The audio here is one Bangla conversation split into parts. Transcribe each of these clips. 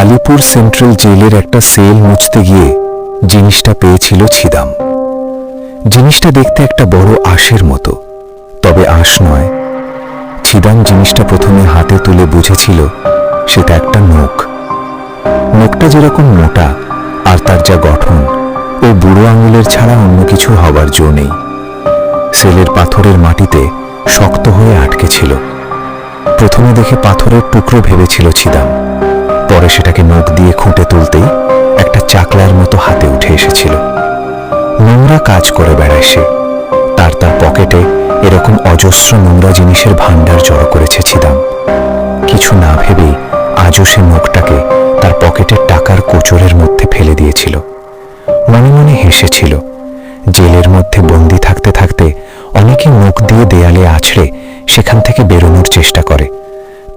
আলিপুর সেন্ট্রাল জেলের একটা সেল মুছতে গিয়ে জিনিসটা পেয়েছিল ছিদাম। জিনিসটা দেখতে একটা বড় আঁশের মতো, তবে আঁশ নয়। ছিদাম জিনিসটা প্রথমে হাতে তুলে বুঝেছিল সেটা একটা নোক। নোকটা যেরকম মোটা আর তার যা গঠন, ও বুড়ো আঙুলের ছাড়া অন্য কিছু হবার জো নেই। সেলের পাথরের মাটিতে শক্ত হয়ে আটকে ছিল। প্রথমে দেখে পাথরের টুকরো ভেবেছিল ছিদাম, পরে সেটাকে নখ দিয়ে খুঁটে তুলতেই একটা চাকলার মতো হাতে উঠে এসেছিল। নোংরা কাজ করে বেড়ায় সে। তার পকেটে এরকম অজস্র নোংরা জিনিসের ভাণ্ডার জড়ো করেছে ছিদাম। কিছু না ভেবেই আজও সে নোকটাকে তার পকেটের টাকার কোচরের মধ্যে ফেলে দিয়েছিল। মনে মনে হেসেছিল। জেলের মধ্যে বন্দি থাকতে থাকতে অনেকে নোক দিয়ে দেয়ালে আছড়ে সেখান থেকে বেরোনোর চেষ্টা করে।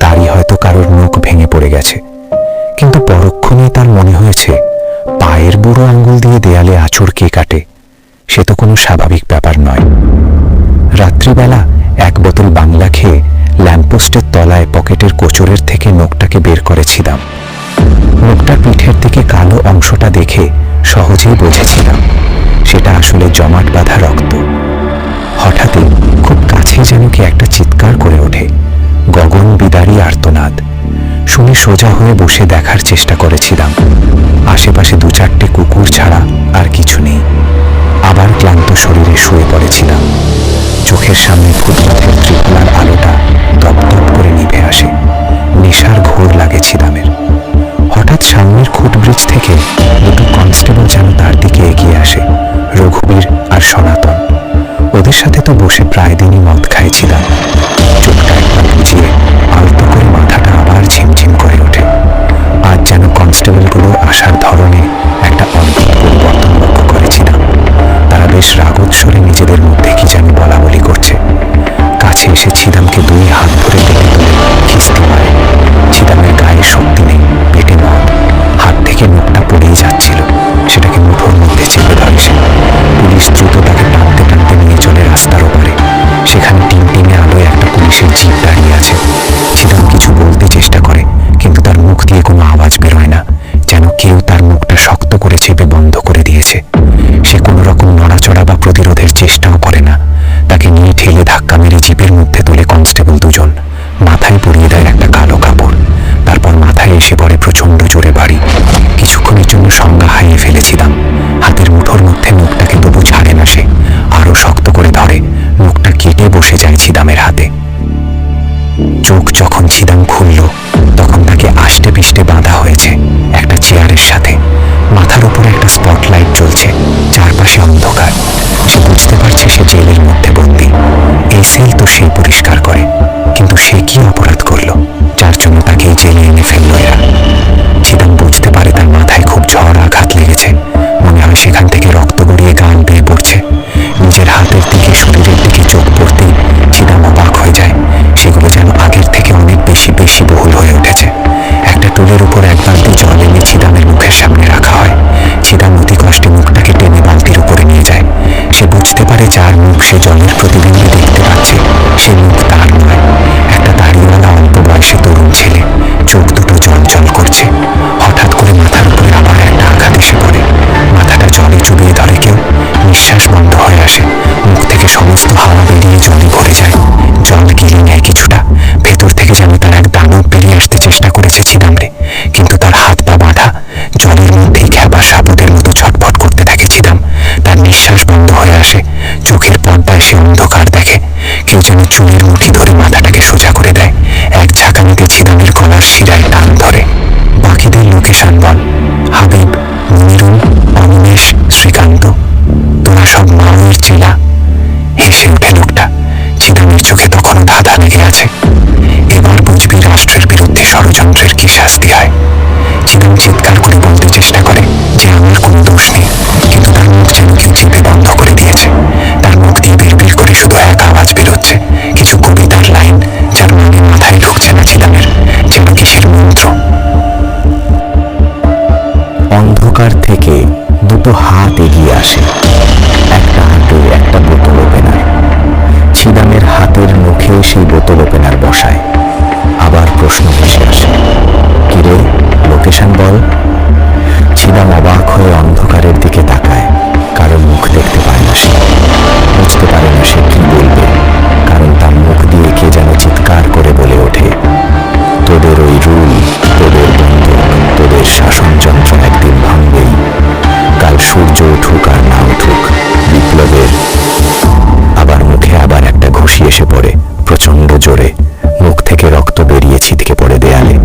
তারই হয়তো কারোর নোক ভেঙে পড়ে গেছে। কিন্তু পরক্ষণেই তার মনে হয়েছে, পায়ের বুড়ো আঙ্গুল দিয়ে দেয়ালে আঁচড় কে কাটে? সে তো কোনো স্বাভাবিক ব্যাপার নয়। রাত্রিবেলা এক বোতল বাংলা খেয়ে ল্যাম্পপোস্টের তলায় পকেটের কোচরের থেকে নোকটাকে বের করে ছিদাম। নোকটার পিঠের দিকে কালো অংশটা দেখে সহজেই বুঝেছিলাম সেটা আসলে জমাট বাঁধা রক্ত। হঠাৎই খুব কাছে যেন কি একটা চিৎকার করে ওঠে, গগন বিদারী আর্তনাদ। শুনে সোজা হয়ে বসে দেখার চেষ্টা করেছিলাম। আশেপাশে দু চারটে কুকুর ছাড়া আর কিছু নেই। আবার ক্লান্ত শরীরে শুয়ে পড়েছিলাম। চোখের সামনে ফুটপাথের ত্রিপলার আলোটা দপদপ করে নিভে আসে। নেশার ঘোর লাগে ছিদামের। হঠাৎ সামনের ফুটব্রিজ থেকে দুটো কনস্টেবল যেন তার দিকে এগিয়ে আসে, রঘুবীর আর সনাতন। ওদের সাথে তো বসে প্রায় দিনই মদ খাইছিলাম। চোখটা একবার বুঝিয়ে আলতো করে মাথাটা আবার ঝিমঝিম করে ওঠে। আজ যেন কনস্টেবলগুলো আসার ধরনে একটা অদ্ভুত পরিবর্তন লক্ষ্য করেছিলাম। তারা বেশ রাগত স্বরে নিজেদের মধ্যে কি যেন বলা বলি করছে। কাছে এসে ছিদামকে দুই হাত ধরে টেনে তুলে খিস্তি মারে। ছিদামের গায়ে শক্তি নেই, পেটে মদ। হাত থেকে নোকটা পড়েই যাচ্ছিল। সেটাকে মুঠোর মধ্যে চেপে ধরে সে। পুলিশ দ্রুত তাকে টানতে টানতে নিয়ে চলে রাস্তার ওপারে। সেখানে টিমটিমে আলোয় একটা পুলিশের জিপ দাঁড়িয়ে আছে। ছিদাম কিছু বলতে চেষ্টা করে, কিন্তু তার মুখ দিয়ে কোনো আওয়াজ বেরোয় না, যেন কেউ তার মুখটা শক্ত করে চেপে বন্ধ করে দিয়েছে। সে কোনো রকম নড়াচড়া বা প্রতিরোধের চেষ্টাও করে না। তাকে নিয়ে ঠেলে ধাক্কা মেরে জিপের মধ্যে তুলে কনস্টেবল দুজন। মাথায় পরিয়ে দেয় একটা কালো কাপড়। তারপর মাথায় এসে পড়ে প্রচণ্ড জোরে বাড়ি। কিছুক্ষণের জন্য সংজ্ঞা হারিয়ে ফেলেছিলাম। হাতের মুঠোর মধ্যে নোকটাকে তবু ছাড়ে না সে। আরো শক্ত করে ধরে। নোকটা কেটে বসে যায় ছিদামের হাতে। চোখ যখন ছিদাম খুলল, তখন তাকে আষ্টে পিষ্টে বাঁধা হয়েছে একটা চেয়ারের সাথে। মাথার উপরে একটা স্পটলাইট জ্বলছে, চারপাশে অন্ধকার। সে বুঝতে পারছে সে জেলের মধ্যে বন্দী। এই সেল তো সেই পরিষ্কার করে, কিন্তু সে কি অপরাধ করলো যার জন্য তাকে এই জেলে এনে ফেললো এরা? ছিদাম বুঝতে পারে তার মাথায় খুব ঝড় আঘাত লেগেছে। মনে হয় সেখান থেকে রক্ত গড়িয়ে গান বেয়ে পড়ছে। নিজের হাতের দিকে, শরীরের দিকে চোখ পড়তেই ছিদাম অবাক হয়ে যায়। সেগুলো যেন আগের থেকে অনেক বেশি বহুল হয়ে উঠেছে। একটা টুলের উপর এক বালতি জল এনে ছিদামের মুখের সামনে রাখা হয়। ছিদাম অতি কষ্টে মুখটাকে টেনে বালতির উপরে নিয়ে যায়। সে বুঝতে পারে যার মুখ সে জলের প্রতিবিম্বে দেখতে পাচ্ছে, সে মুখ তার নয়। একটা দাড়িওয়ালা অল্প বয়সী তরুণ ছেলে। চোখ দুটো জল জল করছে। হঠাৎ করে মাথার উপরে আবার একটা আঘাত এসে পড়ে। মাথাটা জলে চুবিয়ে ধরে কেউ। নিঃশ্বাস বন্ধ হয়ে আসে। মুখ থেকে সমস্ত হাওয়া বেরিয়ে জলে ভরে যায়। জল গিলে নেয় কিছুটা। ভেতর থেকে যেন তার এক দানব বেরিয়ে আসতে চেষ্টা করেছে ছিদামরে, কিন্তু তার হাত পা বাঁধা। জলের মধ্যেই খেবা সাবুদের মতো ছটফট করতে থাকে ছিদাম। তার নিঃশ্বাস বন্ধ হয়ে আসে। চোখের পর্দায় সে অন্ধকার দেখে। কেউ যেন চুলের মুঠি ধরে মাথাটাকে সোজা করে দেয়। এক ঝাঁকানিতে ছিদামের গলার শিরায় টান ধরে। বাকিদের লোকেশন বল। হাবিব, মনিরুল, অনিমেষ, শ্রীকান্ত, তোরা সব মাওয়ের চেলা। হেসে উঠে লোকটা। ছিদামের চোখে তখনও ধাঁধা লেগে আছে। এবার বুঝবি রাষ্ট্রের বিরুদ্ধে ষড়যন্ত্রের কি শাস্তি হয়। ছিদাম চিৎকার করে বলতে চেষ্টা করে যে আমার কোনো দোষ নেই, কিন্তু তার মুখ যেন কেউ চেপে বন্ধ করে দিয়েছে। তার মুখ দিয়ে বিড়বিড় করে শুধু এক আওয়াজ বেরোচ্ছে, কিছু কবিতার লাইন, যার মানে মাথায় ঢুকছে না ছিদামের, যেন কিসের মন্ত্র। অন্ধকার থেকে দুটো হাত এগিয়ে আসে। একটা হাতে একটা বোতল ওপেনার। ছিদামের হাতের মুখে সেই বোতল ওপেনার বসায়। আবার প্রশ্ন ভেসে আসে, কিরে লোকে লোকেশন বল। ছিদাম অবাক হয়ে অন্ধকারের দিকে তাকায়। কারণ মুখ দেখতে পায় না সে, বুঝতে পারে না সে কি বলবে, কারণ তার মুখ দিয়ে কে যেন চিৎকার করে বলে ওঠে, তোদের ওই রুল, তোদের বন্দুক, তোদের শাসনযন্ত্র একদিন ভাঙবেই। কাল সূর্য উঠুক আর না উঠুক, বিপ্লবের। আবার মুখে আবার একটা ঘুষি এসে পড়ে প্রচন্ড জোরে। মুখ থেকে রক্ত বেরিয়ে ছিটকে পড়ে দেয়ালে।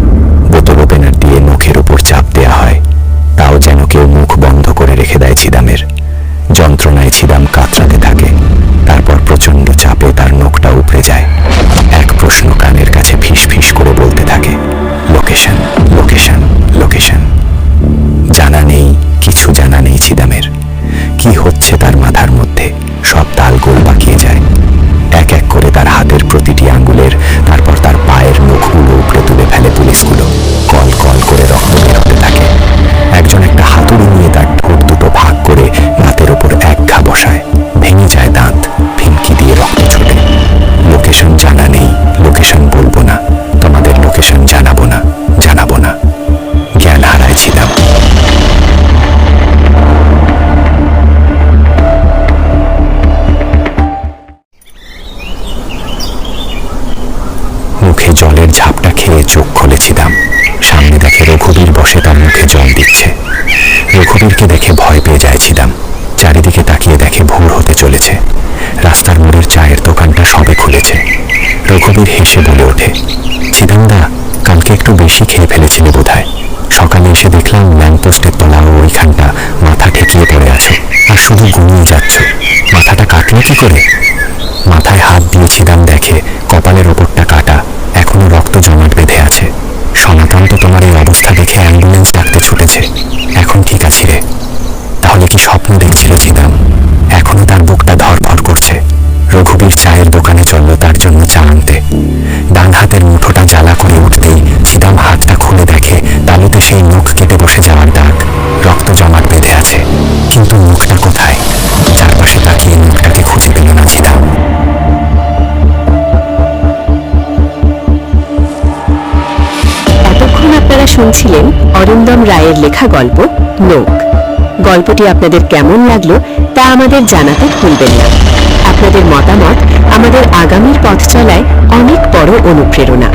বোতল ওপেনার দিয়ে মুখের উপর চাপ দেয়া হয়, তাও যেন কেউ মুখ বন্ধ করে রেখে দেয় ছিদামের। যন্ত্রণায় ছিদাম কাতরাতে থাকে। তারপর প্রচন্ড চাপে তার নখটা উপড়ে যায়। এক প্রশ্ন কানের কাছে ফিস ফিস করে বলতে থাকে, লোকেশন, লোকেশন, লোকেশন। জানা নেই, কিছু জানা নেই ছিদামের। কি হচ্ছে তার মাথার মধ্যে, সব তালগোল পাকিয়ে যায়। এক এক করে তার হাতের প্রতিটি আঙ্গুলের, তারপর তার পায়ের নখগুলো উপড়ে তুলে ফেলে পুলিশগুলো। কল কল করে রক্ত বের হতে থাকে। একজন একটা হাতুড়ি নিয়ে তার ঠোঁট দুটো ভাগ করে দাঁতের ওপর এক ঘা বসায়। ভেঙে যায় দাঁত, ফিনকি দিয়ে রক্ত ছোটে। লোকেশন জানা নেই, লোকেশন বলবো না, তোমাদের লোকেশন জানাবো না, জানাবো না। জ্ঞান হারায় ছিলাম। মুখে জলের ঝাপটা খেয়ে চোখ খুলেছিলাম। সামনে দেখে রঘুবীর বসে তার মুখে জল দিচ্ছে। রঘুবীরকে দেখে ভয় পেয়ে যাচ্ছিলাম। চারিদিকে তাকিয়ে দেখে ভোর হতে চলেছে। রাস্তার মোড়ের চায়ের দোকানটা সবে খুলেছে। রঘুবীর হেসে বলে ওঠে, ছিদামদা, কালকে একটু বেশি খেয়ে ফেলেছিলে বোধহয়। সকালে এসে দেখলাম ল্যাম্পপোস্টের তলাও ওইখানটা মাথা ঠেকিয়ে পড়ে আছো, আর শুধু ঘুমিয়ে যাচ্ছ। মাথাটা কাটলো কি করে? মাথায় হাত দিয়ে ছিদাম দেখে কপালের ওপরটা কাটা, এখনো রক্ত জমাট বেঁধে আছে। সনাতন তো তোমার এই অবস্থা দেখে অ্যাম্বুলেন্স ডাকতে ছুটেছে। এখন ঠিক আছি রে। তাহলে কি স্বপ্ন দেখছিল ছিদাম? এখনো তার বুকটা ধড়ফড় করছে। রঘুবীর চায়ের দোকানে চলল তার জন্য চা আনতে। ডান হাতের মুঠোটা জ্বালা করে উঠতেই ছিদাম হাতটা খুলে দেখে তালুতে সেই নখ কেটে বসে যাওয়ার দাগ। রক্ত জমাট বেঁধে আছে, কিন্তু মুখটা কোথায়? চারপাশে তাকিয়ে মুখটাকে খুঁজে পেল না ছিদাম। এতক্ষণ আপনারা শুনছিলেন অরিন্দম রায়ের লেখা গল্প নোক। গল্পটি আপনাদের কেমন লাগলো তা আমাদের জানাতে ভুলবেন না। আপনাদের মতামত আমাদের আগামীর পথ চলায় অনেক বড় অনুপ্রেরণা।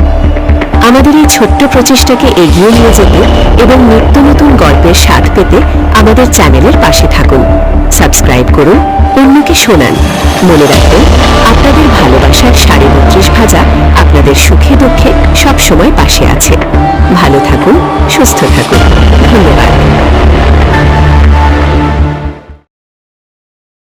আমাদের এই ছোট্ট প্রচেষ্টাকে এগিয়ে নিয়ে যেতে এবং নিত্য নতুন গল্পের স্বাদ পেতে আমাদের চ্যানেলের পাশে থাকুন, সাবস্ক্রাইব করুন, অন্যকে শোনান। মনে রাখবেন, আপনাদের ভালোবাসার ৩২ ভাজা আপনাদের সুখে দুঃখে সবসময় পাশে আছে। ভালো থাকুন, সুস্থ থাকুন। ধন্যবাদ।